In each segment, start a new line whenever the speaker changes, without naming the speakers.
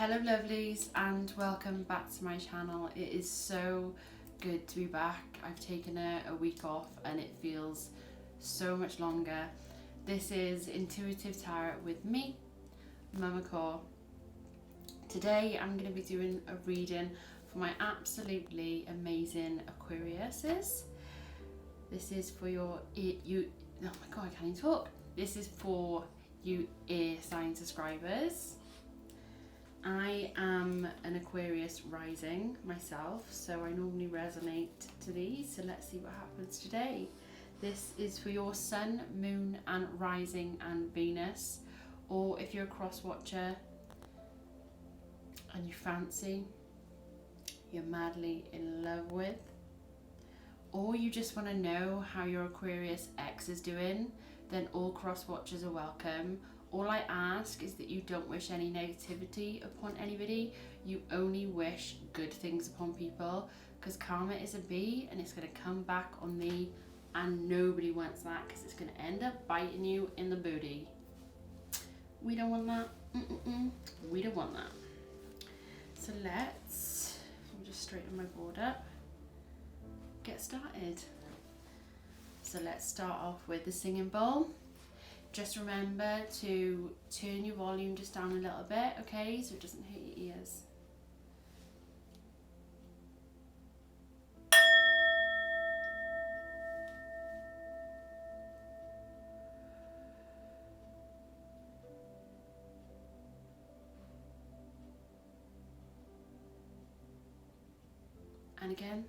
Hello lovelies and welcome back to my channel. It is so good to be back. I've taken a week off and it feels so much longer. This is Intuitive Tarot with me, Momma Core. Today I'm going to be doing a reading for my absolutely amazing Aquariuses. This is for oh my god, I can't even talk. This is for you air sign subscribers. I am an Aquarius rising myself, so I normally resonate to these, so let's see what happens today. This is for your sun, moon and rising and Venus, or if you're a cross watcher and you fancy, you're madly in love with, or you just want to know how your Aquarius X is doing, then all cross watchers are welcome. All I ask is that you don't wish any negativity upon anybody. You only wish good things upon people, because karma is a bee and it's going to come back on me, and nobody wants that because it's going to end up biting you in the booty. We don't want that. We don't want that. So I'll just straighten my board up, get started. So let's start off with the singing bowl. Just remember to turn your volume just down a little bit, okay, so it doesn't hit your ears. And again.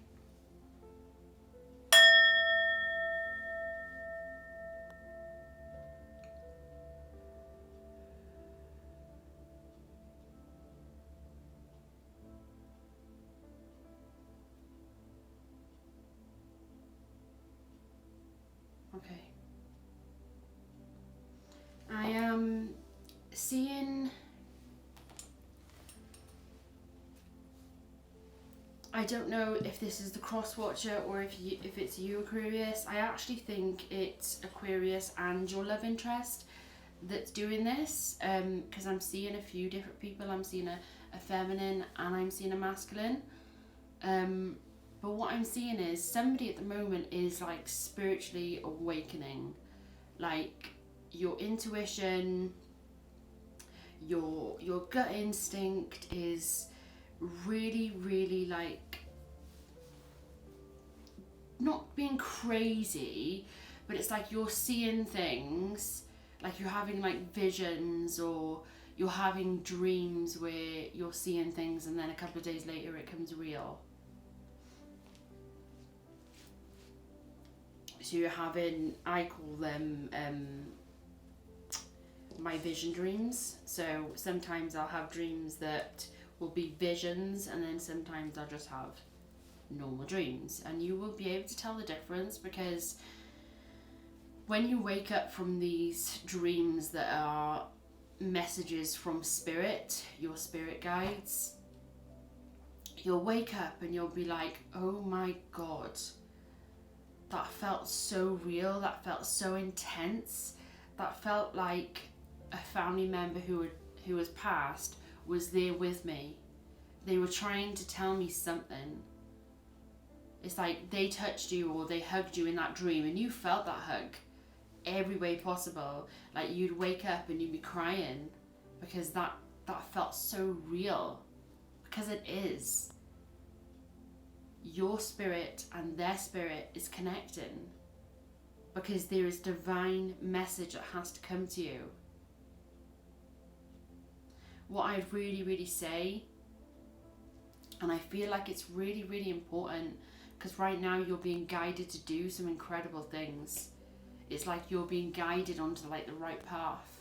Okay. I am seeing, I don't know if this is the cross watcher or if it's you Aquarius. I actually think it's Aquarius and your love interest that's doing this, because I'm seeing a few different people. I'm seeing a feminine and I'm seeing a masculine. But what I'm seeing is somebody at the moment is like spiritually awakening, like your intuition, your gut instinct is really like not being crazy, but it's like you're seeing things, like you're having like visions, or you're having dreams where you're seeing things and then a couple of days later it comes real. So you're having, I call them my vision dreams. So sometimes I'll have dreams that will be visions, and then sometimes I'll just have normal dreams. And you will be able to tell the difference, because when you wake up from these dreams that are messages from spirit, your spirit guides, you'll wake up and you'll be like, oh my god, that felt so real, that felt so intense, that felt like a family member who has passed was there with me. They were trying to tell me something. It's like they touched you or they hugged you in that dream, and you felt that hug every way possible. Like you'd wake up and you'd be crying because that felt so real, because it is. Your spirit and their spirit is connecting, because there is divine message that has to come to you. What I'd really say, and I feel like it's really important, because right now you're being guided to do some incredible things. It's like you're being guided onto like the right path.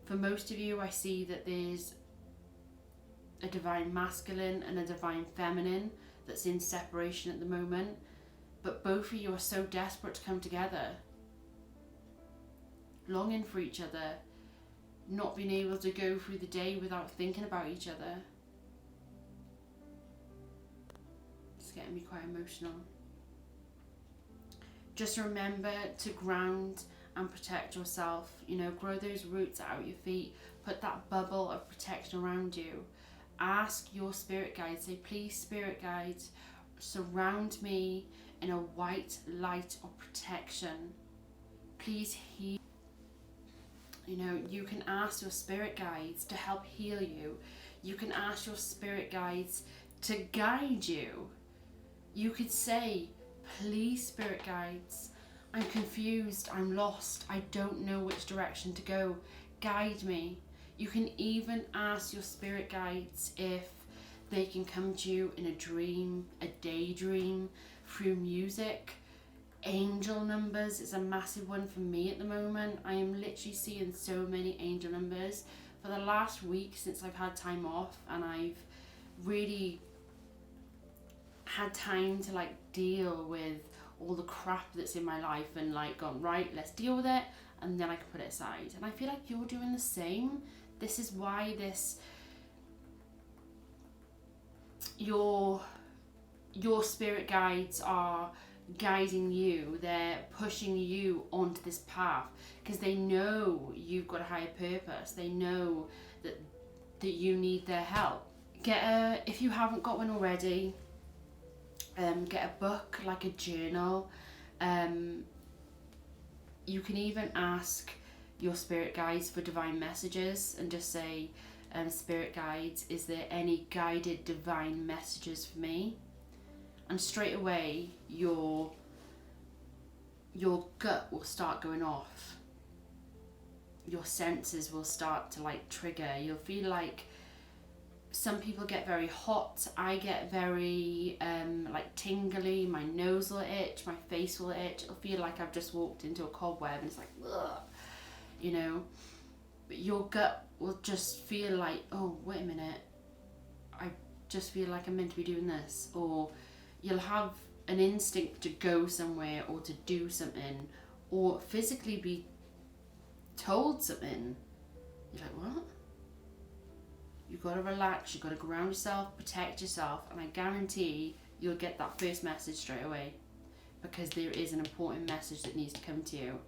For most of you, I see that there's a divine masculine and a divine feminine that's in separation at the moment, but both of you are so desperate to come together, longing for each other, not being able to go through the day without thinking about each other. It's getting me quite emotional. Just remember to ground and protect yourself. You know, grow those roots out of your feet. Put that bubble of protection around you. Ask your spirit guides, say, please, spirit guides, surround me in a white light of protection. Please heal. You know, you can ask your spirit guides to help heal you. You can ask your spirit guides to guide you. You could say, please, spirit guides, I'm confused, I'm lost, I don't know which direction to go. Guide me. You can even ask your spirit guides if they can come to you in a dream, a daydream, through music. Angel numbers is a massive one for me at the moment. I am literally seeing so many angel numbers for the last week since I've had time off, and I've really had time to like deal with all the crap that's in my life and like gone, right, let's deal with it, and then I can put it aside. And I feel like you're doing the same. This is why your spirit guides are guiding you. They're pushing you onto this path because they know you've got a higher purpose. They know that you need their help. If you haven't got one already, get a book, like a journal. You can even ask your spirit guides for divine messages and just say, spirit guides, is there any guided divine messages for me? And straight away your gut will start going off. Your senses will start to like trigger. You'll feel like, some people get very hot. I get very like tingly. My nose will itch, my face will itch. It'll feel like I've just walked into a cobweb and it's like, ugh, you know. But your gut will just feel like, oh, wait a minute, I just feel like I'm meant to be doing this. Or you'll have an instinct to go somewhere or to do something or physically be told something. You're like, what? You've got to relax, you've got to ground yourself, protect yourself, and I guarantee you'll get that first message straight away, because there is an important message that needs to come to you.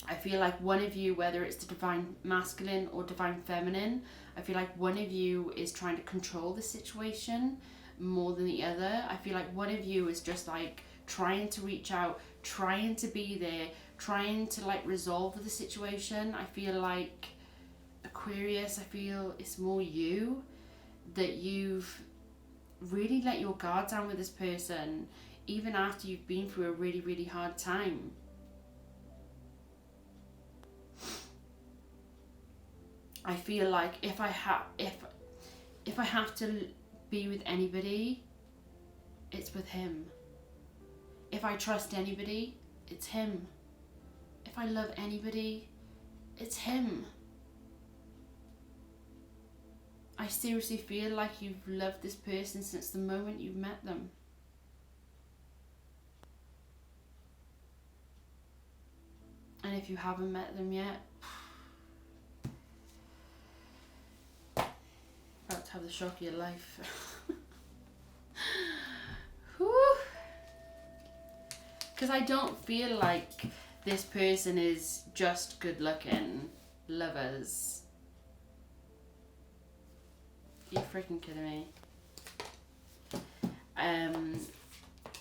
I feel like one of you, whether it's the divine masculine or divine feminine, I feel like one of you is trying to control the situation more than the other. I feel like one of you is just like trying to reach out, trying to be there, trying to like resolve the situation. I feel like Aquarius, I feel it's more you, that you've really let your guard down with this person even after you've been through a really, really hard time. I feel like if I have to be with anybody, it's with him. If I trust anybody, it's him. If I love anybody, it's him. I seriously feel like you've loved this person since the moment you've met them. And if you haven't met them yet, about to have the shock of your life. Because I don't feel like this person is just good looking lovers. You're freaking kidding me.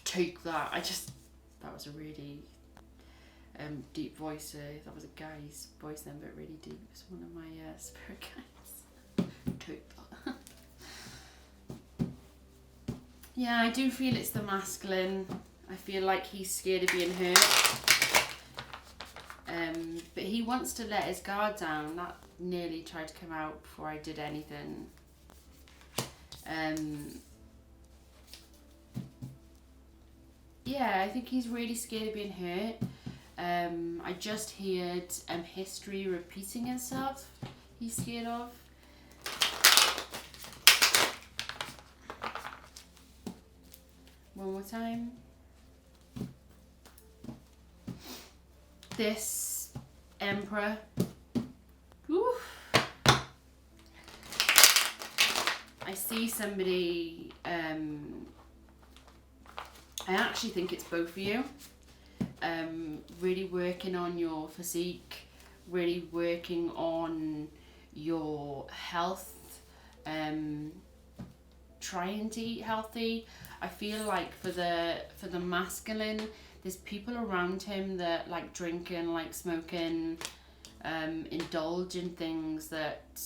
Take that. That was a really deep voice. That was a guy's voice then, but really deep. It was one of my spirit guides. Take that. Yeah, I do feel it's the masculine. I feel like he's scared of being hurt. But he wants to let his guard down. That nearly tried to come out before I did anything. Yeah, I think he's really scared of being hurt. I just heard history repeating itself. He's scared of. One more time. This Emperor. Oof. I see somebody, I actually think it's both of you, really working on your physique, really working on your health, trying to eat healthy. I feel like for the masculine, there's people around him that like drinking, like smoking, indulge in things that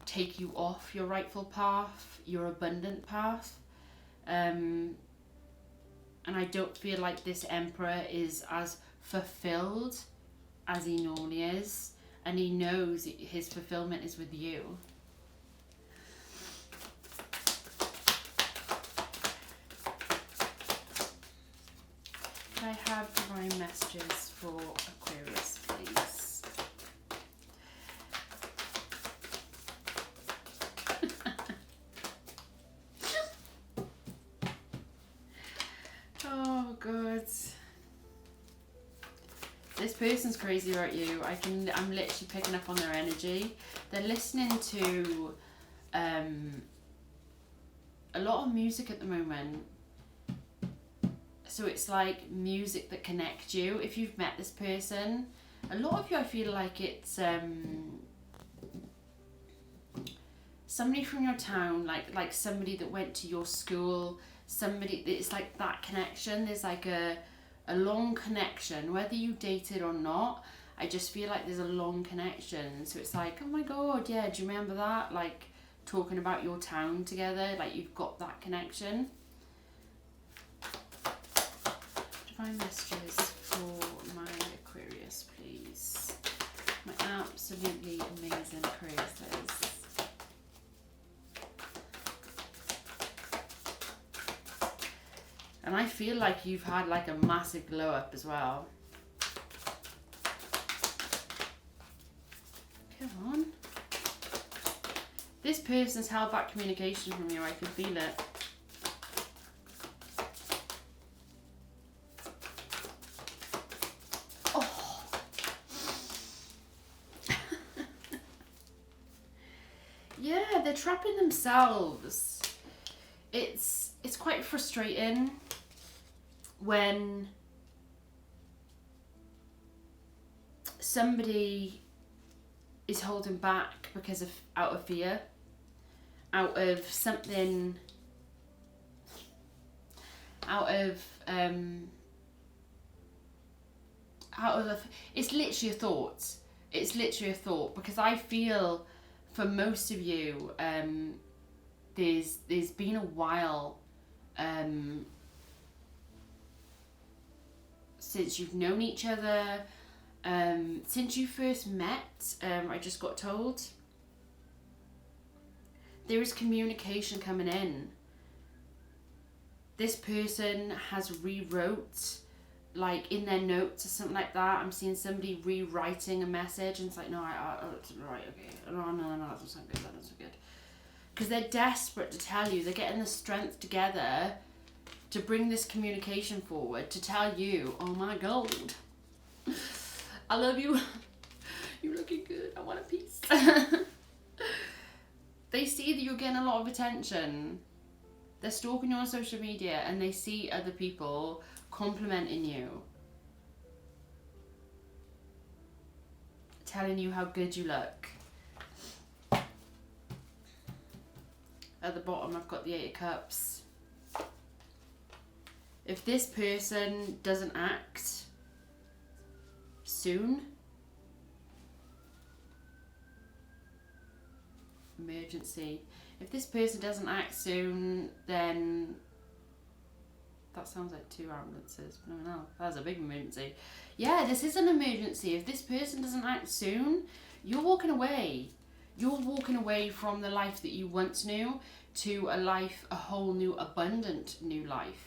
take you off your rightful path, your abundant path. And I don't feel like this Emperor is as fulfilled as he normally is, and he knows his fulfillment is with you. Can I have divine messages for Aquarius, please? Oh god. This person's crazy about you. I'm literally picking up on their energy. They're listening to a lot of music at the moment. So it's like music that connects you. If you've met this person, a lot of you, I feel like it's somebody from your town, like somebody that went to your school, somebody, it's like that connection. There's like a long connection, whether you dated or not. I just feel like there's a long connection. So it's like, oh my god, yeah, do you remember that? Like talking about your town together, like you've got that connection. Divine messages for my Aquarius, please. My absolutely amazing Aquariuses. And I feel like you've had like a massive glow up as well. Come on. This person's held back communication from you, I can feel it. Oh. Yeah, they're trapping themselves. It's quite frustrating when somebody is holding back because of out of fear, out of something, out of it's literally a thought. It's literally a thought, because I feel for most of you, there's been a while since you've known each other, since you first met, I just got told. There is communication coming in. This person has rewrote, like in their notes or something like that. I'm seeing somebody rewriting a message, and it's like, no, right, okay, no, that doesn't sound good, that doesn't sound good. Because they're desperate to tell you, they're getting the strength together to bring this communication forward, to tell you, oh my god, I love you, you're looking good, I want a piece. They see that you're getting a lot of attention. They're stalking you on social media, and they see other people complimenting you, telling you how good you look. At the bottom, I've got the 8 of Cups. If this person doesn't act soon, emergency. If this person doesn't act soon, then that sounds like 2 ambulances. No, that's a big emergency. Yeah, this is an emergency. If this person doesn't act soon, you're walking away. You're walking away from the life that you once knew to a whole new, abundant new life.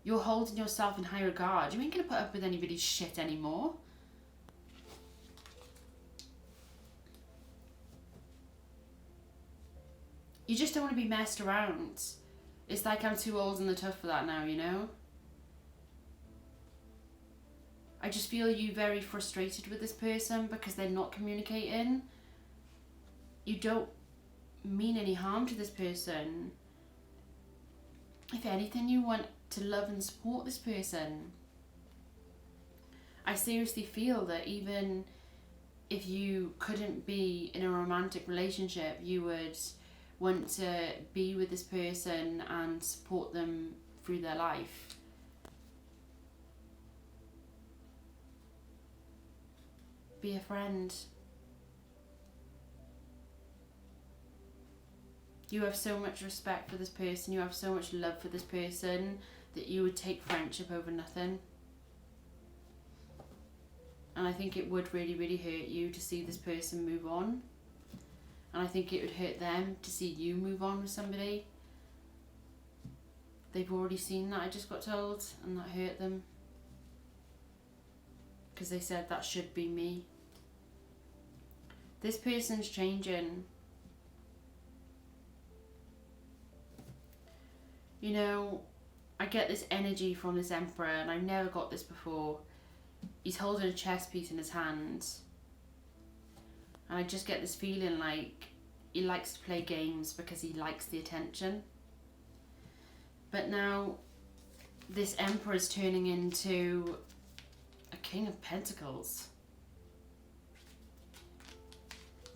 You're holding yourself in high regard. You ain't going to put up with anybody's shit anymore. You just don't want to be messed around. It's like I'm too old and tough for that now, you know? I just feel you very frustrated with this person because they're not communicating. You don't mean any harm to this person. If anything, you want to love and support this person. I seriously feel that even if you couldn't be in a romantic relationship, you would want to be with this person and support them through their life. Be a friend. You have so much respect for this person, you have so much love for this person that you would take friendship over nothing. And I think it would really, really hurt you to see this person move on. And I think it would hurt them to see you move on with somebody. They've already seen that, I just got told, and that hurt them. Because they said that should be me. This person's changing. You know, I get this energy from this emperor, and I've never got this before. He's holding a chess piece in his hand. And I just get this feeling like he likes to play games because he likes the attention. But now this emperor is turning into a king of pentacles.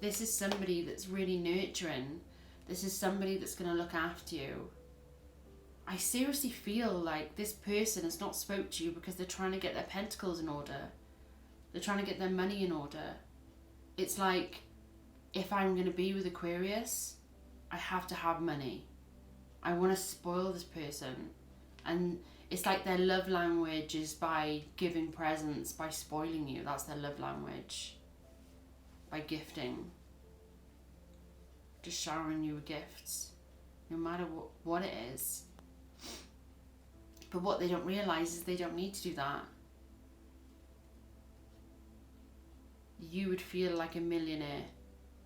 This is somebody that's really nurturing. This is somebody that's going to look after you. I seriously feel like this person has not spoke to you because they're trying to get their pentacles in order. They're trying to get their money in order. It's like, if I'm going to be with Aquarius, I have to have money. I want to spoil this person. And it's like their love language is by giving presents, by spoiling you. That's their love language. By gifting. Just showering you with gifts. No matter what it is. But what they don't realise is they don't need to do that. You would feel like a millionaire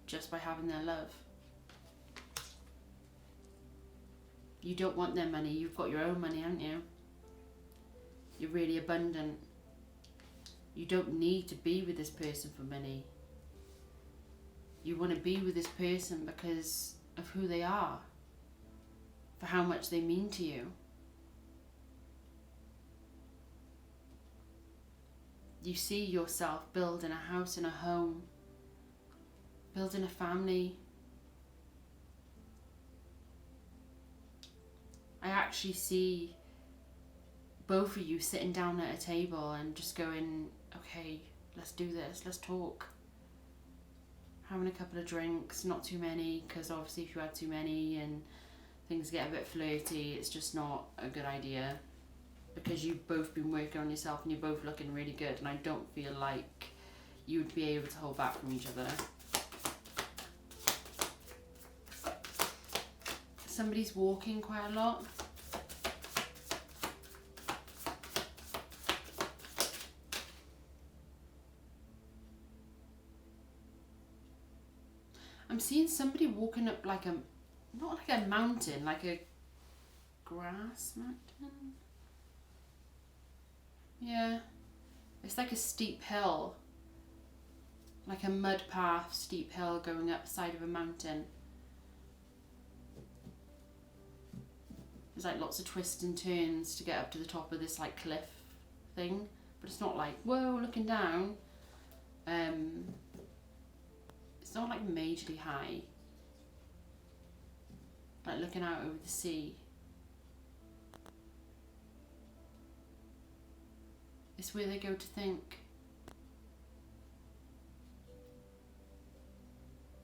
just by having their love. You don't want their money, you've got your own money, haven't you? You're really abundant. You don't need to be with this person for money. You want to be with this person because of who they are, for how much they mean to you. You see yourself building a house and a home, building a family. I actually see both of you sitting down at a table and just going, okay, let's do this, let's talk. Having a couple of drinks, not too many, because obviously if you have too many and things get a bit flirty, it's just not a good idea. Because you've both been working on yourself and you're both looking really good, and I don't feel like you would be able to hold back from each other. Somebody's walking quite a lot. I'm seeing somebody walking up like a, not like a mountain, like a grass mountain. Yeah, it's like a steep hill, like a mud path, steep hill going up the side of a mountain. There's like lots of twists and turns to get up to the top of this like cliff thing, but it's not like, whoa, looking down. It's not like majorly high, like looking out over the sea. It's where they go to think.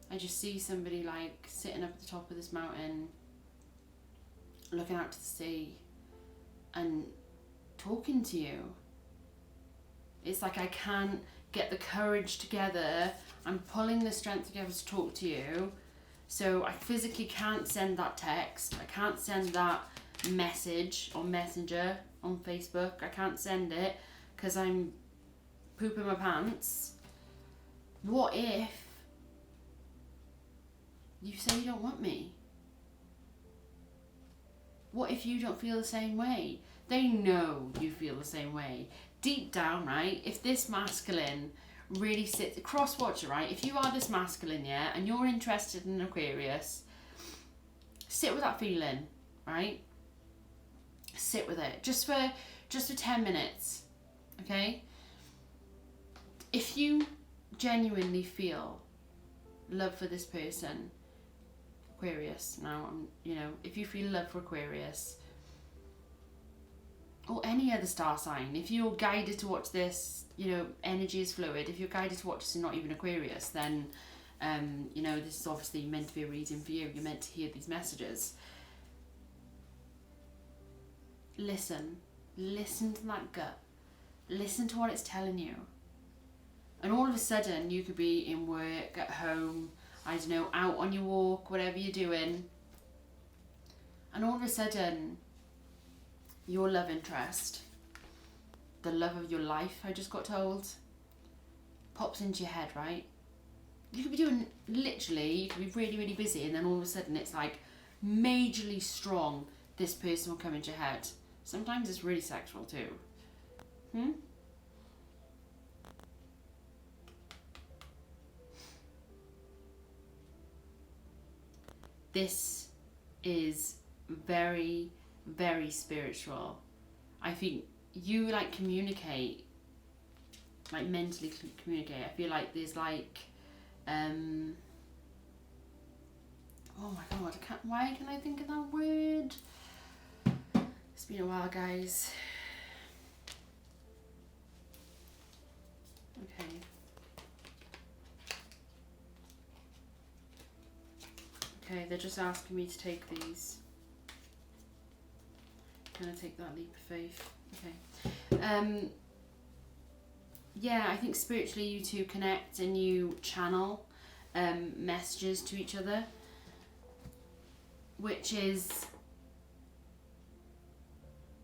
I just see somebody like sitting up at the top of this mountain, looking out to the sea and talking to you. It's like I can't get the courage together. I'm pulling the strength together to talk to you. So I physically can't send that text. I can't send that message on Messenger, on Facebook. I can't send it because I'm pooping my pants. What if you say you don't want me? What if you don't feel the same way? They know you feel the same way. Deep down, right, if this masculine really sits, cross-watch it, right, if you are this masculine, yeah, and you're interested in Aquarius, sit with that feeling, right? Sit with it just for 10 minutes, okay? If you genuinely feel love for this person, Aquarius, now, you know, if you feel love for Aquarius, or any other star sign, if you're guided to watch this, you know, energy is fluid. If you're guided to watch this and not even Aquarius, then, you know, this is obviously meant to be a reading for you. You're meant to hear these messages. Listen to that gut. Listen to what it's telling you. And all of a sudden, you could be in work, at home, I don't know, out on your walk, whatever you're doing. And all of a sudden, your love interest, the love of your life, I just got told, pops into your head, right? You could be doing, literally, you could be really, really busy, and then all of a sudden it's like majorly strong, this person will come into your head. Sometimes it's really sexual too. This is very, very spiritual. I think you like communicate, like mentally communicate. I feel like there's like, oh my god, why can I think of that word? It's been a while, guys. Okay. Okay, they're just asking me to take these. Can I take that leap of faith? Okay. Yeah, I think spiritually you two connect and you channel messages to each other, which is,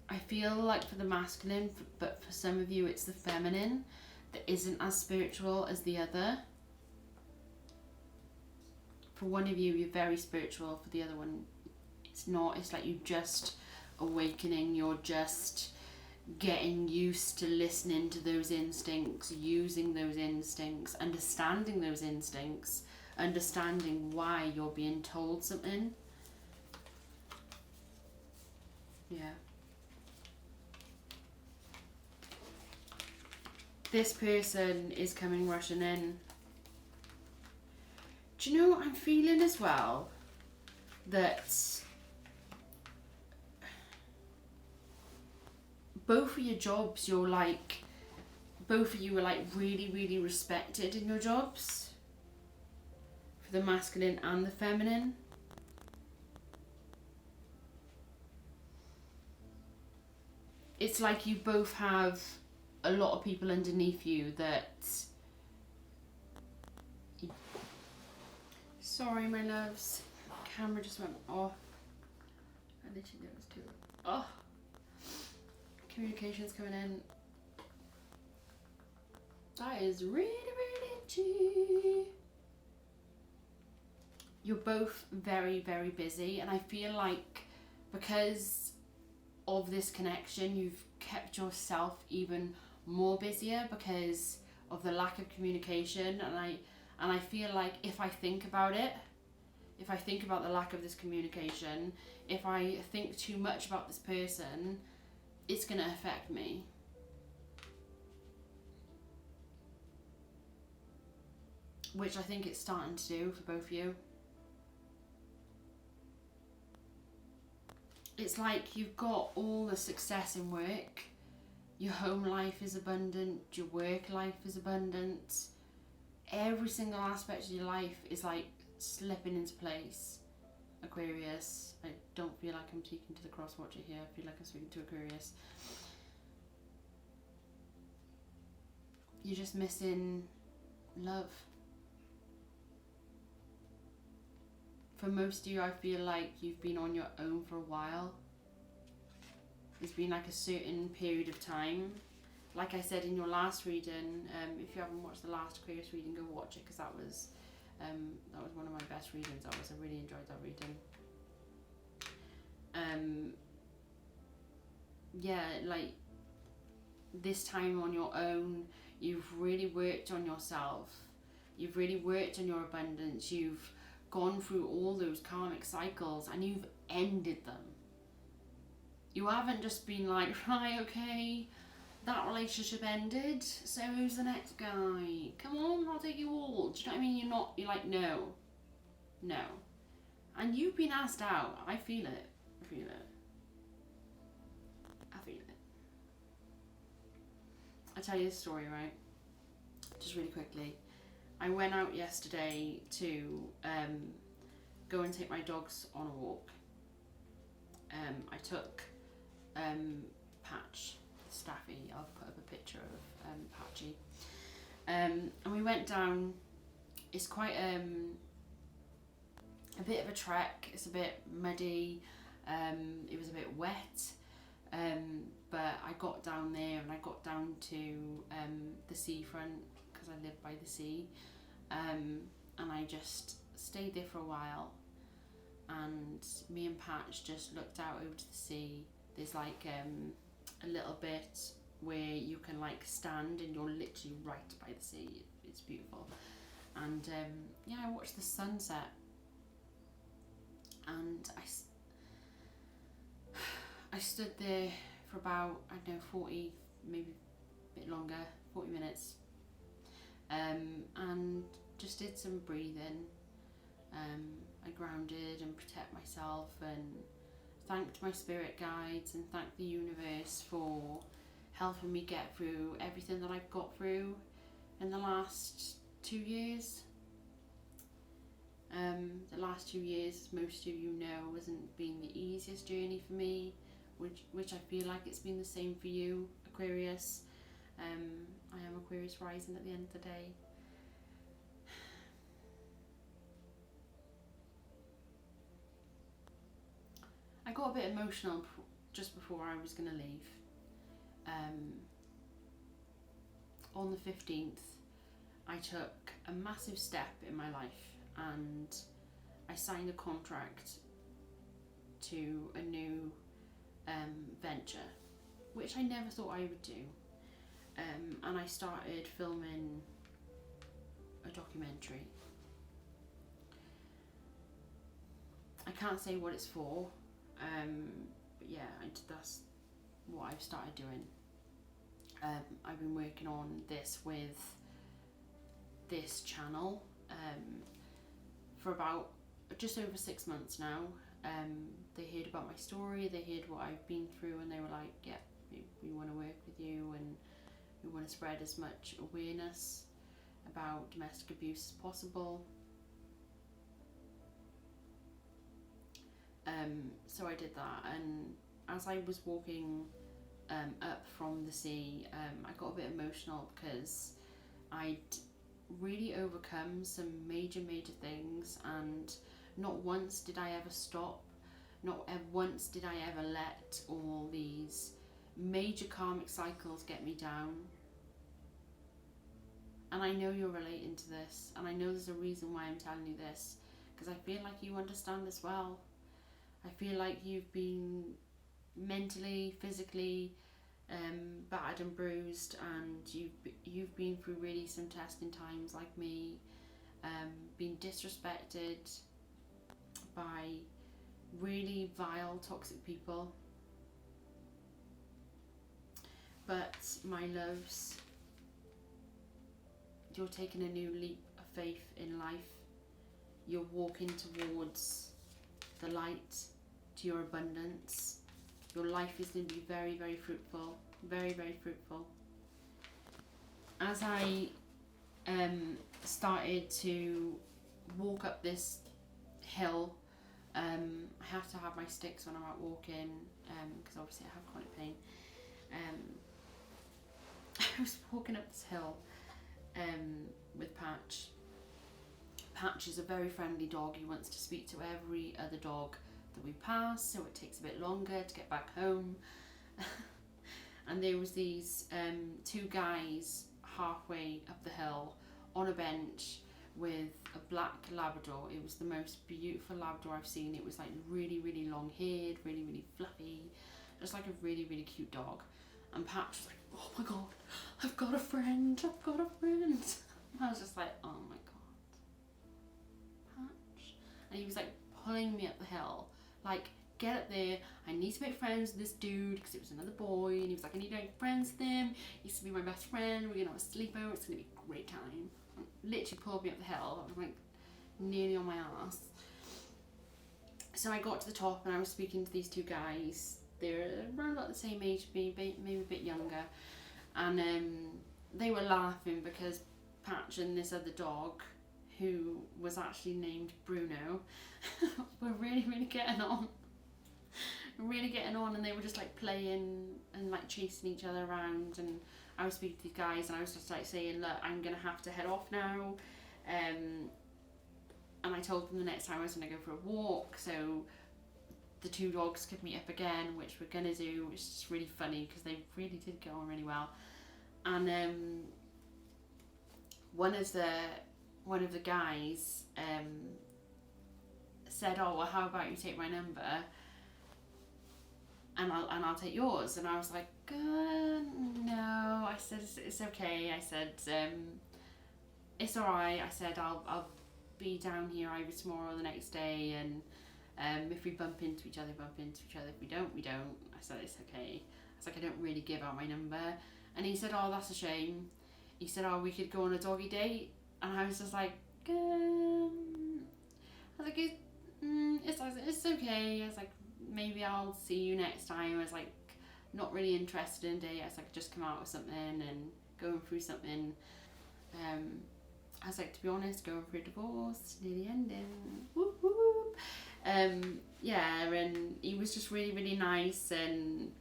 I feel like for the masculine, but for some of you it's the feminine that isn't as spiritual as the other. For one of you, you're very spiritual. For the other one, it's not. It's like you're just awakening. You're just getting used to listening to those instincts, using those instincts, understanding those instincts, understanding why you're being told something. Yeah. This person is coming rushing in. Do you know what I'm feeling as well? That both of your jobs, you're like, both of you are like really, really respected in your jobs. For the masculine and the feminine. It's like you both have a lot of people underneath you that... Sorry, my loves. Camera just went off. I literally noticed too. Oh. Communication's coming in. That is really, really itchy. You're both very, very busy, and I feel like because of this connection, you've kept yourself even more busier because of the lack of communication. And I feel like if I think about it, if I think about the lack of this communication, if I think too much about this person, it's going to affect me. Which I think it's starting to do for both of you. It's like you've got all the success in work. Your home life is abundant. Your work life is abundant. Every single aspect of your life is like slipping into place. Aquarius. I don't feel like I'm speaking to the cross-watcher here. I feel like I'm speaking to Aquarius. You're just missing love. For most of you, I feel like you've been on your own for a while. There's been like a certain period of time. Like I said in your last reading, if you haven't watched the last Aquarius reading, go watch it, because that was one of my best readings. I really enjoyed that reading. Yeah, like this time on your own, you've really worked on yourself. You've really worked on your abundance. You've gone through all those karmic cycles and you've ended them. You haven't just been like, right, okay, that relationship ended, so who's the next guy? Come on, I'll take you all. Do you know what I mean? You're like, no. And you've been asked out. I feel it. I feel it. I'll tell you a story, right? Just really quickly. I went out yesterday to go and take my dogs on a walk. I took Patch, Staffy. I'll put up a picture of Patchy. And we went down. It's quite a bit of a trek. It's a bit muddy. It was a bit wet. But I got down there and I got down to the seafront because I live by the sea. And I just stayed there for a while. And me and Patch just looked out over to the sea. There's like a little bit where you can like stand and you're literally right by the sea. It's beautiful. And yeah, I watched the sunset. And I stood there for about, I don't know, 40, maybe a bit longer, 40 minutes. And just did some breathing. I grounded and protect myself and thanked my spirit guides and thanked the universe for helping me get through everything that I've got through in the last 2 years. The last 2 years, as most of you know, hasn't been the easiest journey for me, which I feel like it's been the same for you, Aquarius. I am Aquarius rising at the end of the day. I got a bit emotional just before I was going to leave. On the 15th, I took a massive step in my life and I signed a contract to a new venture, which I never thought I would do. And I started filming a documentary. I can't say what it's for. But yeah, that's what I've started doing. I've been working on this with this channel for about just over 6 months now. They heard about my story, they heard what I've been through, and they were like, yeah, we want to work with you and we want to spread as much awareness about domestic abuse as possible. So I did that, and as I was walking up from the sea, I got a bit emotional because I'd really overcome some major things, and not once did I ever stop, not once did I ever let all these major karmic cycles get me down. And I know you're relating to this, and I know there's a reason why I'm telling you this, because I feel like you understand as well. I feel like you've been mentally, physically battered and bruised, and you've been through really some testing times like me, been disrespected by really vile, toxic people. But my loves, you're taking a new leap of faith in life. You're walking towards the light, to your abundance. Your life is going to be very fruitful, very fruitful. As I started to walk up this hill, I have to have my sticks when I'm out walking, because obviously I have chronic pain. I was walking up this hill with Patch. Patch is a very friendly dog. He wants to speak to every other dog that we pass, so it takes a bit longer to get back home. And there was these two guys halfway up the hill on a bench with a black Labrador. It was the most beautiful Labrador I've seen. It was like really long haired, really fluffy, just like a really cute dog. And Patch was like, oh my god, I've got a friend. And I was just like, oh my god, Patch. And he was like pulling me up the hill, like get up there, I need to make friends with this dude, because it was another boy, and he was like, I need to make friends with him, he used to be my best friend, we're gonna have a sleepover, it's gonna be a great time. Literally pulled me up the hill, I was like nearly on my ass. So I got to the top and I was speaking to these two guys. They're around about the same age as me, maybe a bit younger, and they were laughing because Patch and this other dog, who was actually named Bruno, were really getting on. Really getting on, and they were just like playing and like chasing each other around, and I was speaking to these guys and I was just like saying, look, I'm gonna have to head off now, and I told them the next time I was gonna go for a walk, so the two dogs could meet up again, which we're gonna do, which is just really funny because they really did get on really well. And one of the guys said, oh, well, how about you take my number and I'll take yours. And I was like, no. I said, it's okay. I said, it's alright. I said, I'll be down here either tomorrow or the next day, and if we bump into each other, bump into each other. If we don't, we don't. I said, it's okay. I was like, I don't really give out my number. And he said, oh, that's a shame. He said, oh, we could go on a doggy date. And I was just like, I was like, it's okay. I was like, maybe I'll see you next time. I was like, not really interested in a date. I was like, just come out with something and going through something. I was like, to be honest, going through a divorce, nearly ending. Whoop whoop. Yeah, and he was just really nice, and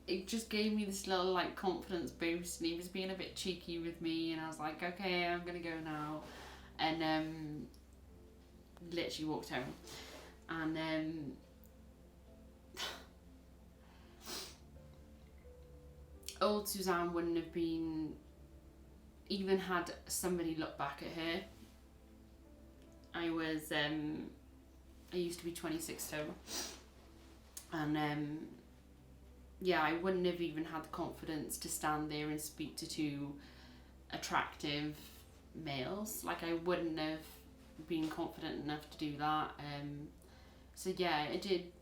it just gave me this little like confidence boost, and he was being a bit cheeky with me, and I was like, okay, I'm gonna go now, and literally walked home, and old Suzanne wouldn't have been even had somebody look back at her. I used to be 26 stone, and yeah, I wouldn't have even had the confidence to stand there and speak to two attractive males. Like, I wouldn't have been confident enough to do that. So yeah, it did.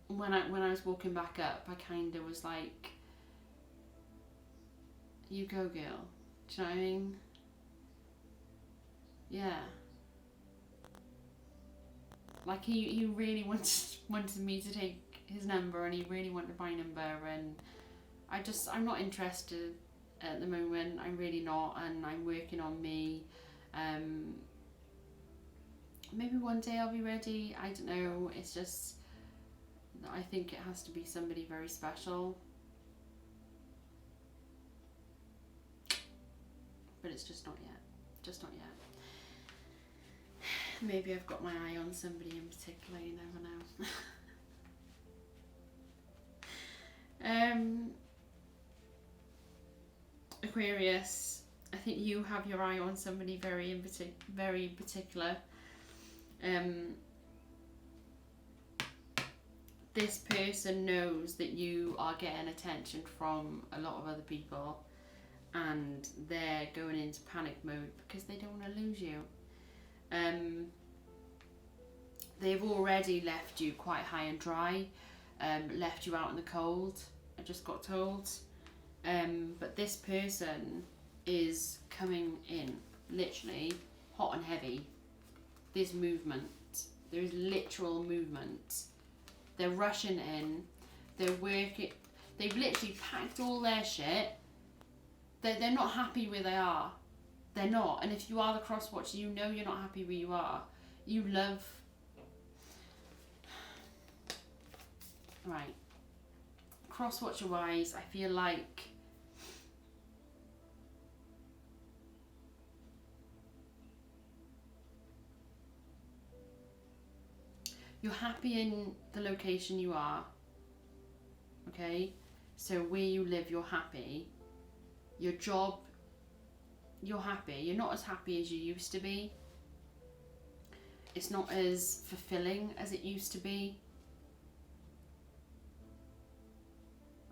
When I was walking back up, I kind of was like, you go, girl. Do you know what I mean? Yeah. Like, he really wanted me to take his number, and he really wanted my number, and I'm not interested at the moment. I'm really not, and I'm working on me. Maybe one day I'll be ready. I don't know. It's just, I think it has to be somebody very special. But it's just not yet. Just not yet. Maybe I've got my eye on somebody in particular, you never know. Aquarius, I think you have your eye on somebody very particular. This person knows that you are getting attention from a lot of other people, and they're going into panic mode because they don't want to lose you. They've already left you quite high and dry, left you out in the cold, I just got told. But this person is coming in, literally, hot and heavy. There's movement. There's literal movement. They're rushing in. They're working. They've literally packed all their shit. They're not happy where they are. They're not. And if you are the cross watcher, you know you're not happy where you are. You love... Right. Cross watcher wise, I feel like you're happy in the location you are. Okay? So where you live, you're happy. Your job, you're happy. You're not as happy as you used to be. It's not as fulfilling as it used to be.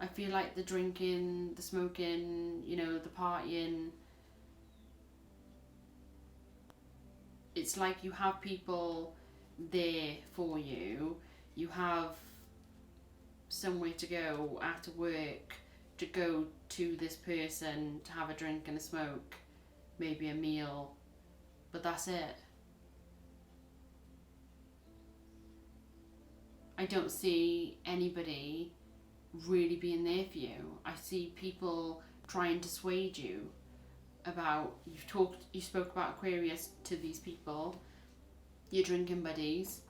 I feel like the drinking, the smoking, you know, the partying, it's like you have people there for you. You have somewhere to go after work, to go to this person to have a drink and a smoke, maybe a meal, but that's it. I don't see anybody really being there for you. I see people trying to dissuade you about, you spoke about Aquarius to these people, your drinking buddies,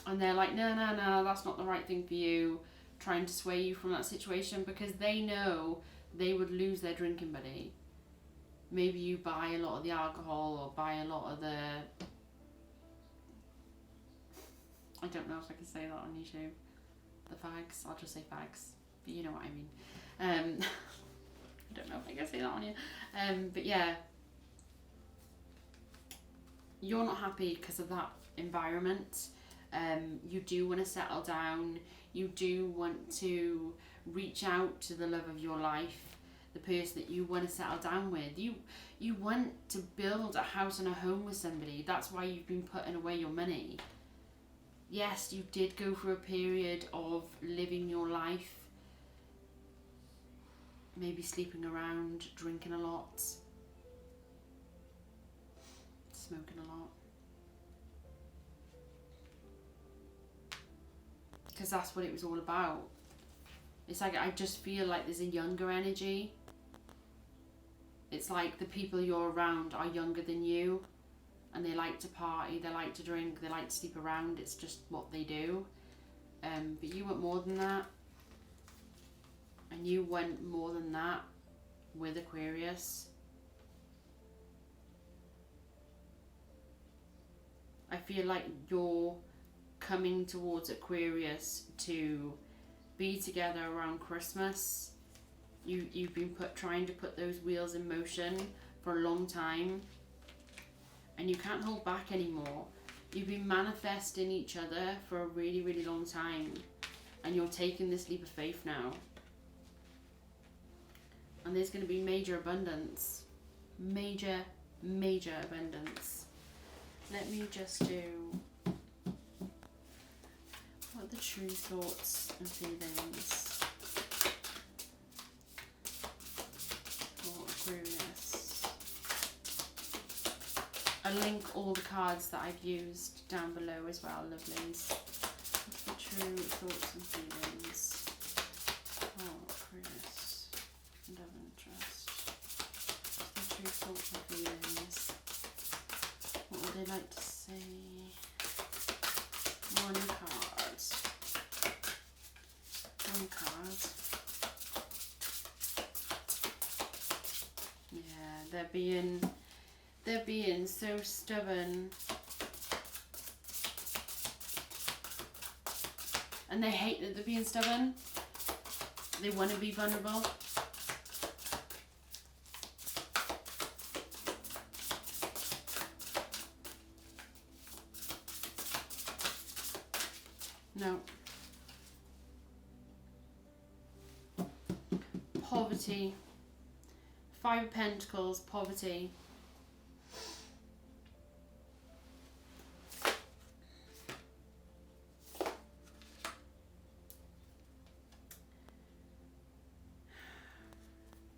and they're like, no, that's not the right thing for you, trying to sway you from that situation because they know they would lose their drinking buddy. Maybe you buy a lot of the alcohol or buy a lot of the, I don't know if I can say that on YouTube, the fags, I'll just say fags, but you know what I mean. I don't know if I can say that on here, but yeah, you're not happy because of that environment. You do want to settle down, you do want to reach out to the love of your life, the person that you want to settle down with. You want to build a house and a home with somebody. That's why you've been putting away your money. Yes, you did go through a period of living your life, maybe sleeping around, drinking a lot, smoking a lot. Because that's what it was all about. It's like, I just feel like there's a younger energy. It's like the people you're around are younger than you, and they like to party, they like to drink, they like to sleep around. It's just what they do. But you want more than that. And you want more than that with Aquarius. I feel like you're coming towards Aquarius to be together around Christmas. You've been trying to put those wheels in motion for a long time, and you can't hold back anymore. You've been manifesting each other for a really, really long time, and you're taking this leap of faith now. And there's going to be major abundance. Major abundance. Let me just do, what are the true thoughts and feelings for Aquarius? I'll link all the cards that I've used down below as well, lovelies. What's the true thoughts and feelings for Aquarius? Love and trust. What's the true thoughts and feelings? What would they like to say? One card. One card. Yeah, they're being so stubborn. And they hate that they're being stubborn. They want to be vulnerable. No. Poverty. Five of Pentacles, poverty.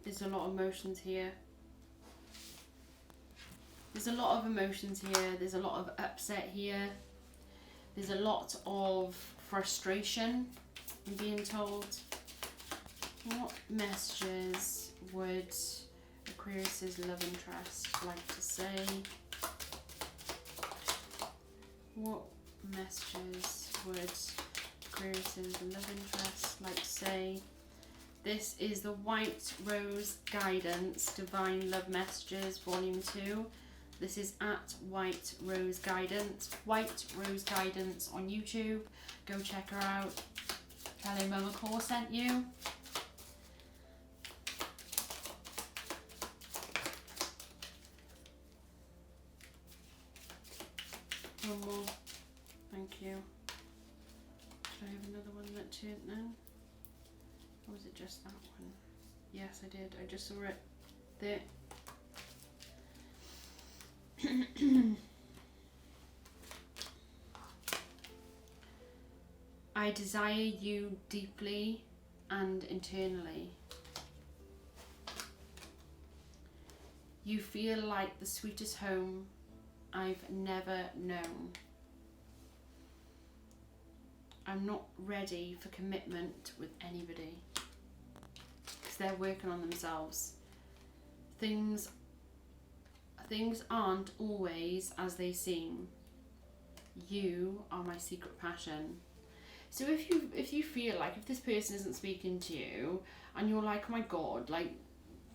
There's a lot of emotions here. There's a lot of emotions here. There's a lot of upset here. There's a lot of frustration, I'm being told. What messages would Aquarius's love interest like to say? What messages would Aquarius's love interest like to say? This is the White Rose Guidance, Divine Love Messages, Volume 2. This is at White Rose Guidance. White Rose Guidance on YouTube. Go check her out. Hello, Momma Core sent you. One more. Thank you. Should I have another one that turned now? Or was it just that one? Yes, I did. I just saw it there. I desire you deeply and internally. You feel like the sweetest home I've never known. I'm not ready for commitment with anybody because they're working on themselves. Things aren't always as they seem. You are my secret passion. So if you feel like if this person isn't speaking to you and you're like, oh my god, like,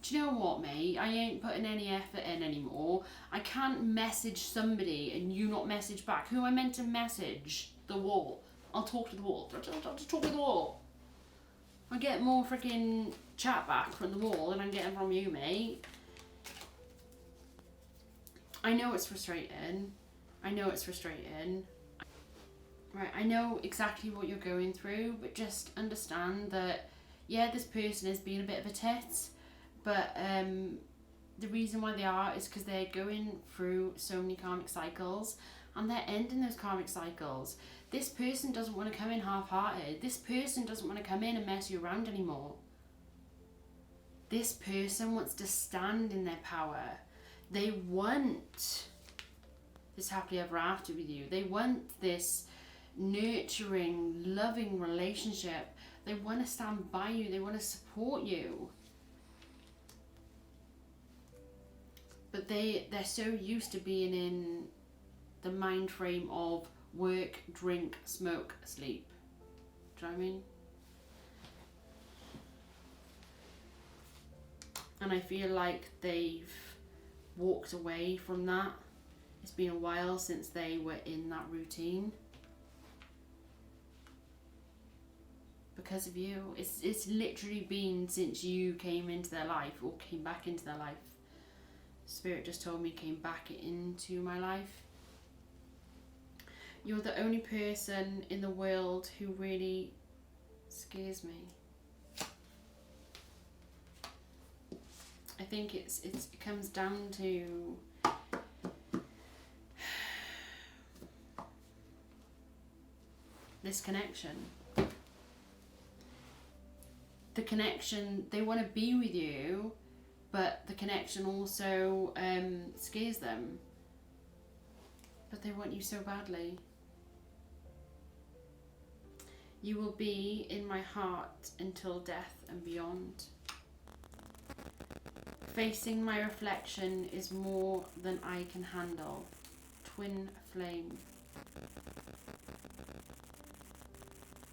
do you know what, mate? I ain't putting any effort in anymore. I can't message somebody and you not message back. Who am I meant to message? The wall. I'll talk to the wall. I'll just talk to the wall. I get more freaking chat back from the wall than I'm getting from you, mate. I know it's frustrating. Right, I know exactly what you're going through, but just understand that, yeah, this person is being a bit of a tit, but the reason why they are is because they're going through so many karmic cycles, and they're ending those karmic cycles. This person doesn't want to come in half-hearted. This person doesn't want to come in and mess you around anymore. This person wants to stand in their power. They want this happily ever after with you. They want this nurturing, loving relationship. They want to stand by you. They want to support you. But they're so used to being in the mind frame of work, drink, smoke, sleep. Do you know what I mean? And I feel like they've walked away from that. It's been a while since they were in that routine. Because of you. It's literally been since you came into their life or came back into their life. Spirit just told me came back into my life. You're the only person in the world who really scares me. I think it comes down to this connection. The connection, they want to be with you, but the connection also scares them. But they want you so badly. You will be in my heart until death and beyond. Facing my reflection is more than I can handle. Twin flame.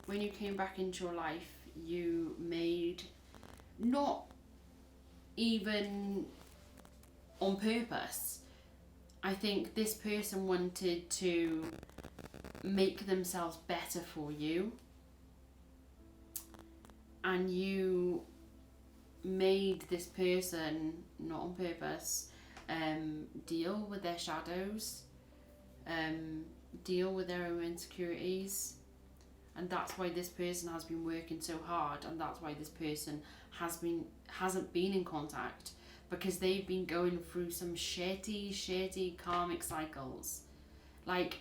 When you came back into your life, you made, not even on purpose, I think this person wanted to make themselves better for you, and you made this person, not on purpose, deal with their shadows, deal with their own insecurities. And that's why this person has been working so hard, and that's why this person hasn't been in contact, because they've been going through some shitty karmic cycles. Like,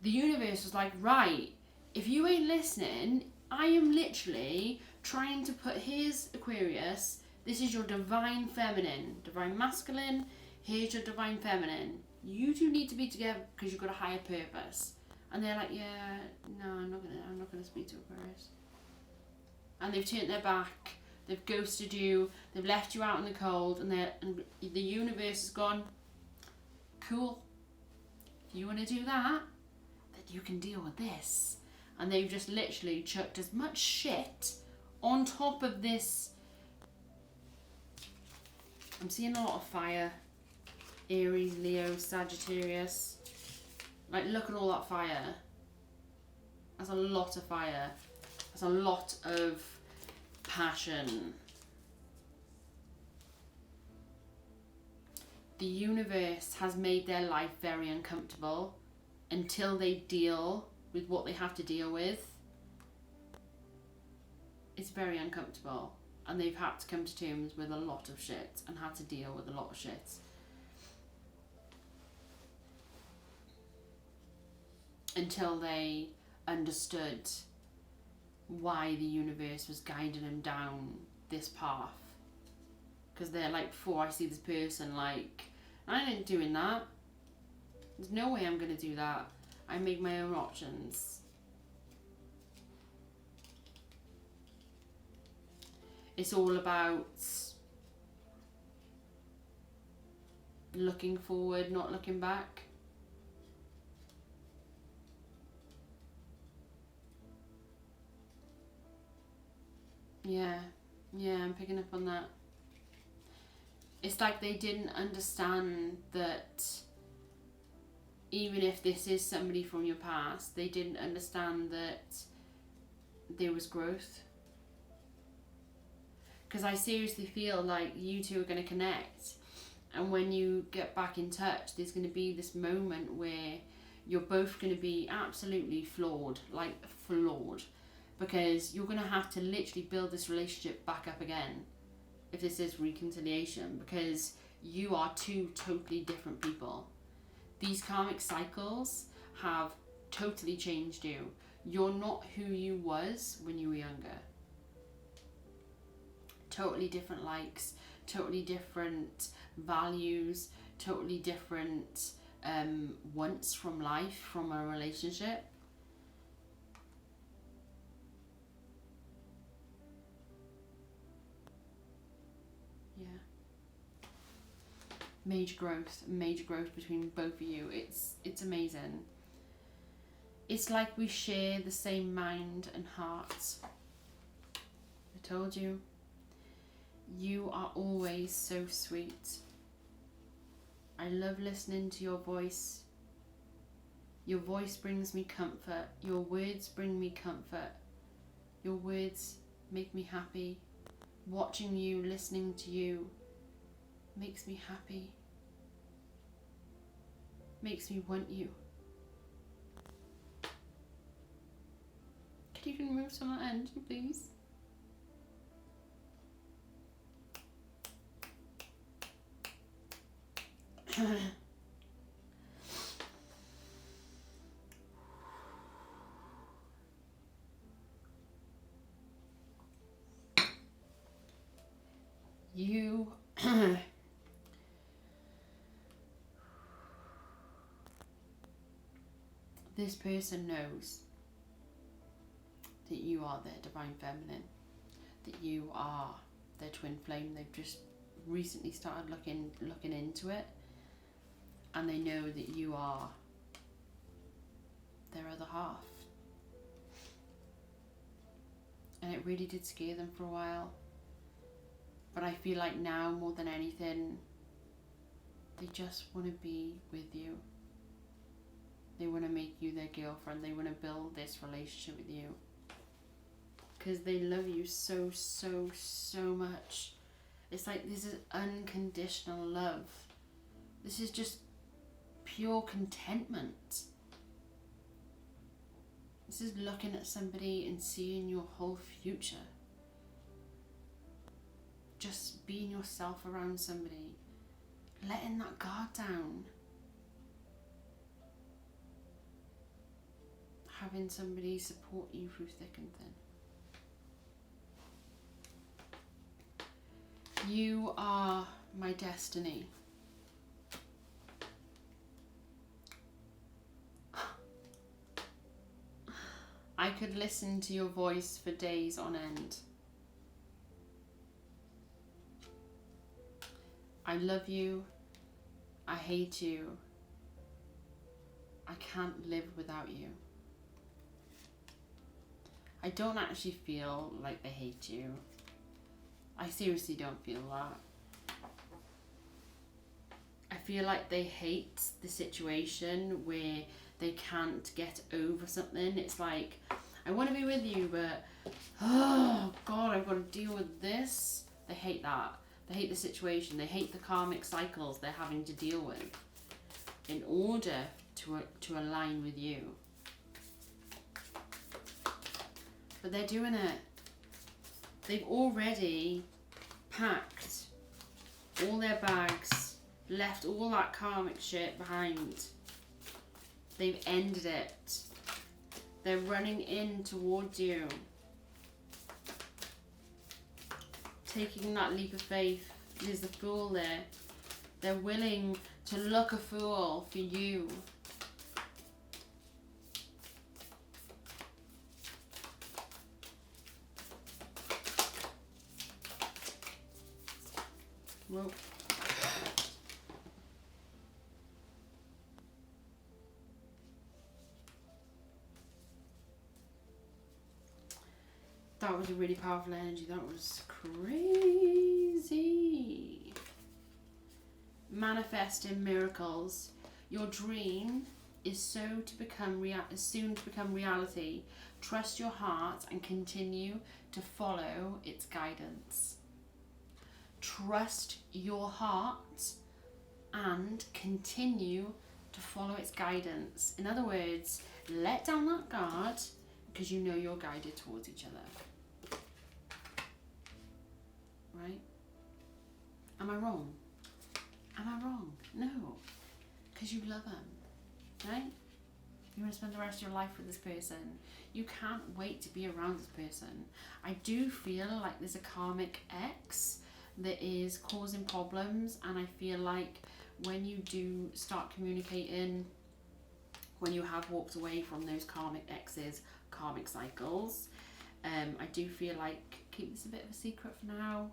the universe was like, right, if you ain't listening, I am literally trying to put, here's Aquarius, this is your divine feminine, divine masculine, here's your divine feminine. You two need to be together because you've got a higher purpose. And they're like, yeah, no, I'm not gonna speak to Aquarius. And they've turned their back, they've ghosted you, they've left you out in the cold, and the universe has gone, cool. If you want to do that, then you can deal with this. And they've just literally chucked as much shit on top of this. I'm seeing a lot of fire. Aries, Leo, Sagittarius. Like, look at all that fire. That's a lot of fire. That's a lot of passion. The universe has made their life very uncomfortable until they deal with what they have to deal with. It's very uncomfortable, and they've had to come to terms with a lot of shit and had to deal with a lot of shit. Until they understood why the universe was guiding them down this path. Because they're like, before I see this person, like, I ain't doing that. There's no way I'm going to do that. I make my own options. It's all about looking forward, not looking back. Yeah, I'm picking up on that. It's like they didn't understand that even if this is somebody from your past, they didn't understand that there was growth. Because I seriously feel like you two are going to connect, and when you get back in touch, there's going to be this moment where you're both going to be absolutely flawed, like flawed, because you're going to have to literally build this relationship back up again if this is reconciliation, because you are two totally different people. These karmic cycles have totally changed you. You're not who you was when you were younger. Totally different likes, totally different values, totally different wants from life, from a relationship. Yeah. Major growth between both of you. It's amazing. It's like we share the same mind and heart. I told you. You are always so sweet. I love listening to your voice. Your voice brings me comfort. Your words bring me comfort. Your words make me happy. Watching you, listening to you makes me happy. Makes me want you. Can you remove some of that energy, please? You this person knows that you are their divine feminine, that you are their twin flame. They've just recently started looking into it, and they know that you are their other half. And it really did scare them for a while. But I feel like now, more than anything, they just want to be with you. They want to make you their girlfriend. They want to build this relationship with you. Because they love you so, so, so much. It's like this is unconditional love. This is just pure contentment. This is looking at somebody and seeing your whole future. Just being yourself around somebody. Letting that guard down. Having somebody support you through thick and thin. You are my destiny. I could listen to your voice for days on end. I love you. I hate you. I can't live without you. I don't actually feel like I hate you. I seriously don't feel that. I feel like they hate the situation where they can't get over something. It's like, I want to be with you, but oh God, I've got to deal with this. They hate that. They hate the situation. They hate the karmic cycles they're having to deal with in order to align with you. But they're doing it. They've already packed all their bags, left all that karmic shit behind. They've ended it. They're running in towards you. Taking that leap of faith. There's the Fool there. They're willing to look a fool for you. Whoa. That was a really powerful energy. That was crazy. Manifesting miracles. Your dream is soon to become reality. Trust your heart and continue to follow its guidance. Trust your heart and continue to follow its guidance. In other words, let down that guard because you know you're guided towards each other. Right? Am I wrong? Am I wrong? No. Because you love them. Right? You want to spend the rest of your life with this person. You can't wait to be around this person. I do feel like there's a karmic ex that is causing problems, and I feel like when you do start communicating, when you have walked away from those karmic exes, karmic cycles, I do feel like keep this a bit of a secret for now.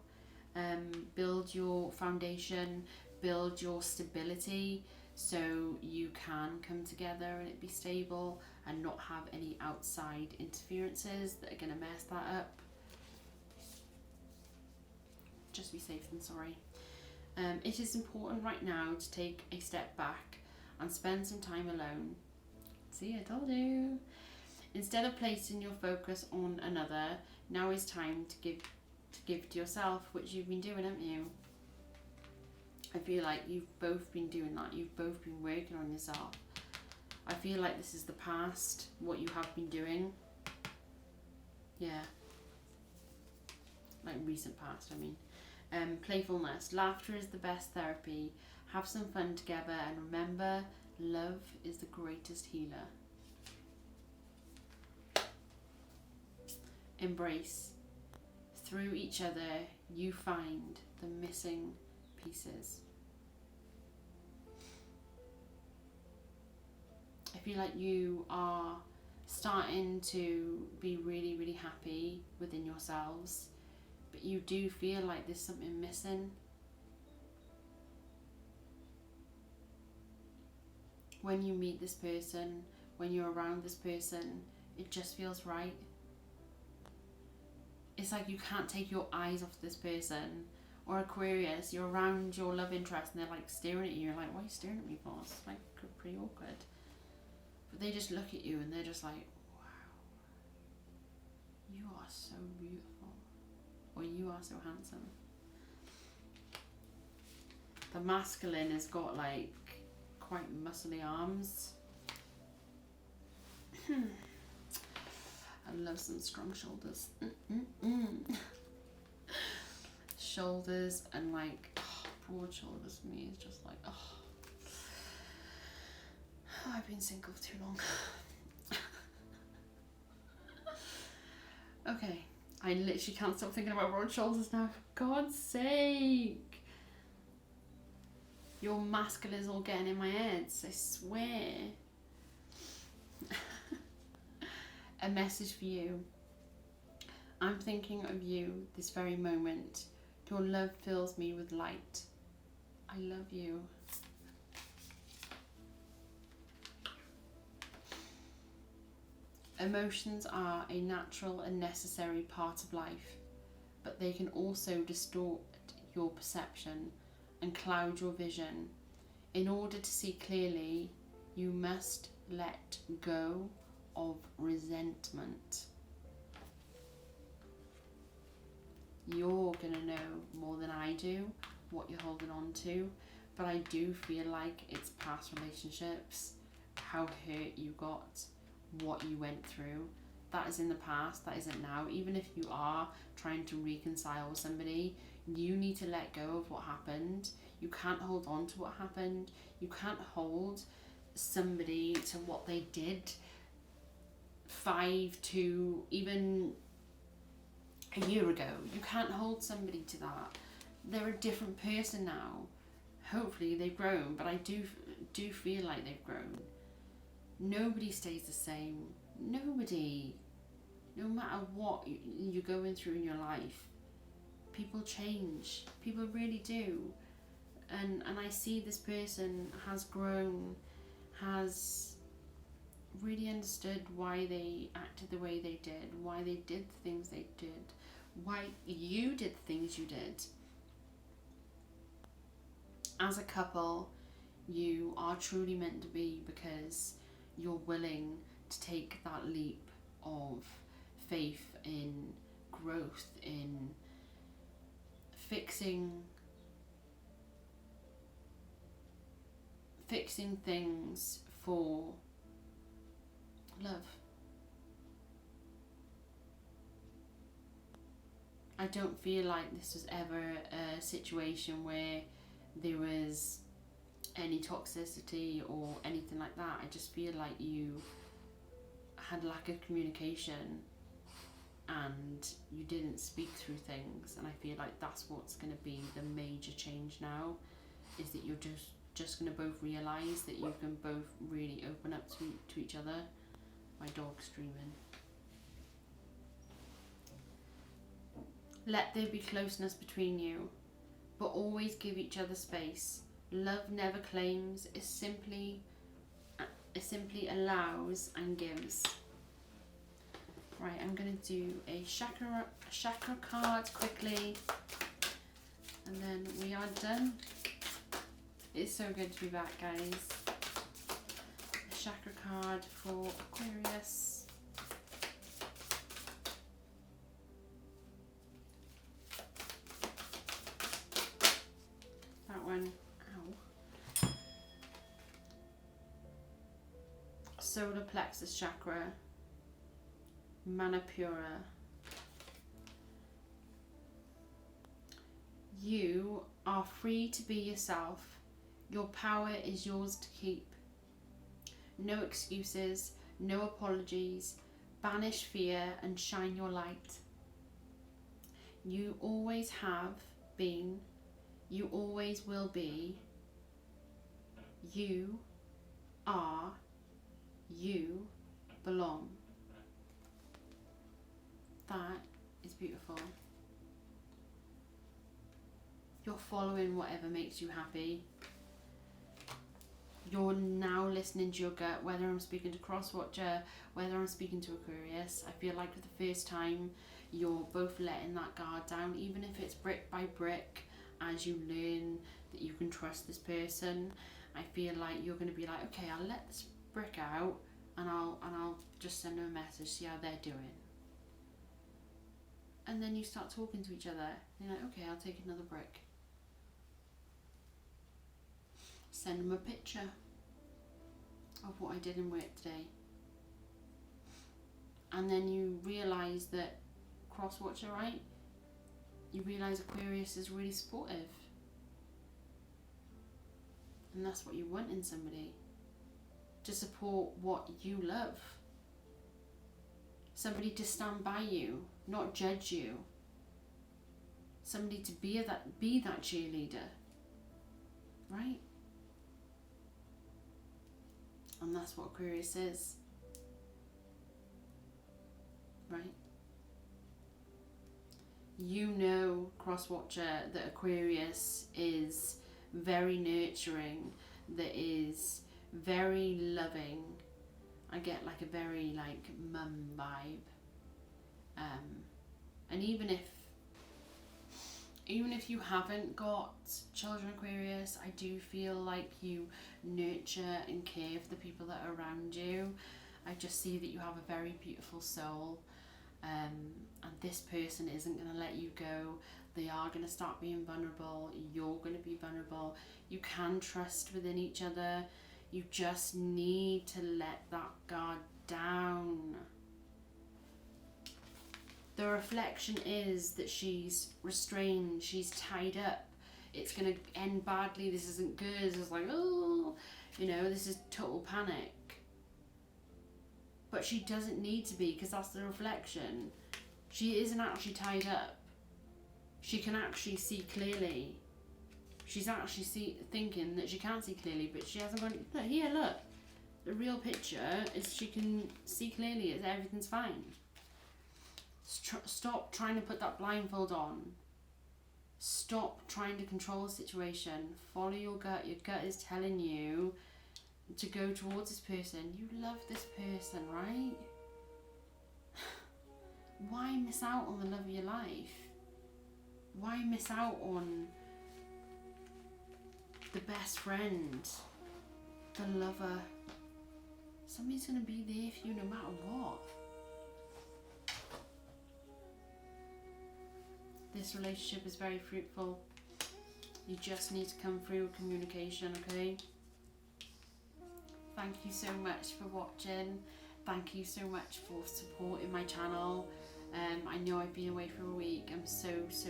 Build your foundation, build your stability so you can come together and it be stable and not have any outside interferences that are going to mess that up. Just be safe than sorry. It is important right now to take a step back and spend some time alone. See, I told you. Instead of placing your focus on another, now is time to give to yourself, which you've been doing, haven't you? I feel like you've both been doing that. You've both been working on yourself. I feel like this is the past, what you have been doing. Yeah. Like recent past, I mean. Playfulness. Laughter is the best therapy. Have some fun together and remember, love is the greatest healer. Embrace. Through each other, you find the missing pieces. I feel like you are starting to be really, really happy within yourselves, but you do feel like there's something missing. When you meet this person, when you're around this person, it just feels right. It's like you can't take your eyes off this person. Or Aquarius, you're around your love interest and they're like staring at you. You're like, why are you staring at me for? It's like pretty awkward. But they just look at you and they're just like, wow, you are so beautiful. Or you are so handsome. The masculine has got like quite muscly arms. I love some strong shoulders. Shoulders and like broad shoulders for me is just like, oh, I've been single for too long. Okay, I literally can't stop thinking about broad shoulders now, for God's sake. Your masculine is all getting in my head, I swear. A message for you. I'm thinking of you this very moment. Your love fills me with light. I love you. Emotions are a natural and necessary part of life, but they can also distort your perception and cloud your vision. In order to see clearly, you must let go of resentment. You're gonna know more than I do what you're holding on to, but I do feel like it's past relationships, how hurt you got, what you went through. That is in the past, that isn't now. Even if you are trying to reconcile with somebody, you need to let go of what happened. You can't hold on to what happened. You can't hold somebody to what they did 5 to even a year ago. You can't hold somebody to that. They're a different person now. Hopefully they've grown, but I do feel like they've grown. Nobody stays the same. Nobody. No matter what you're going through in your life, people change. People really do. And I see this person has grown, has really understood why they acted the way they did, why they did the things they did, why you did the things you did. As a couple, you are truly meant to be, because you're willing to take that leap of faith in growth, in fixing things for love. I don't feel like this was ever a situation where there was any toxicity or anything like that. I just feel like you had lack of communication and you didn't speak through things, and I feel like that's what's going to be the major change now, is that you're just going to both realise that you can both really open up to each other. My dog's dreaming. Let there be closeness between you, but always give each other space. Love never claims, it simply allows and gives. Right, I'm going to do a chakra card quickly, and then we are done. It's so good to be back, guys. A chakra card for Aquarius. That one. Ow. Solar plexus chakra. Manipura. You are free to be yourself. Your power is yours to keep. No excuses, no apologies. Banish fear and shine your light. You always have been. You always will be. You are. You belong. That is beautiful. You're following whatever makes you happy. You're now listening to your gut, whether I'm speaking to Crosswatcher, whether I'm speaking to Aquarius. I feel like for the first time, you're both letting that guard down, even if it's brick by brick, as you learn that you can trust this person. I feel like you're going to be like, okay, I'll let this brick out, and I'll just send them a message, see how they're doing. And then you start talking to each other. And you're like, okay, I'll take another brick. Send them a picture of what I did in work today. And then you realise that Crosswatcher, right? You realise Aquarius is really supportive. And that's what you want in somebody. To support what you love. Somebody to stand by you, not judge you. Somebody to be that cheerleader. Right? And that's what Aquarius is. Right? You know, Crosswatcher, that Aquarius is very nurturing, that is very loving. I get like a very like mum vibe. And even if you haven't got children, Aquarius, I do feel like you nurture and care for the people that are around you. I just see that you have a very beautiful soul, and this person isn't going to let you go. They are going to start being vulnerable. You're going to be vulnerable. You can trust within each other. You just need to let that guard down. The reflection is that she's restrained, she's tied up. It's going to end badly. This isn't good. It's like, oh, this is total panic. but she doesn't need to be, because that's the reflection. She isn't actually tied up. She can actually see clearly. She's actually thinking that she can't see clearly, but she hasn't gone, look here, look. The real picture is she can see clearly, everything's fine. Stop trying to put that blindfold on. Stop trying to control the situation. Follow your gut. Your gut is telling you to go towards this person. You love this person, right? Why miss out on the love of your life? Why miss out on the best friend, the lover? Somebody's going to be there for you no matter what. This relationship is very fruitful. You just need to come through communication, okay? Thank you so much for watching. Thank you so much for supporting my channel. I know I've been away for a week. I'm so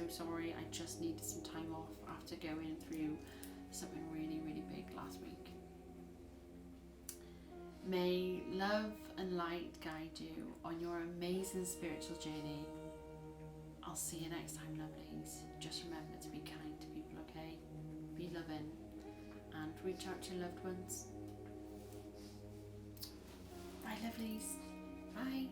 sorry. I just needed some time off after going through something really big last week. May love and light guide you on your amazing spiritual journey. I'll see you next time, lovelies. Just remember to be kind to people, okay? Be loving and reach out to your loved ones. Bye, lovelies. Bye.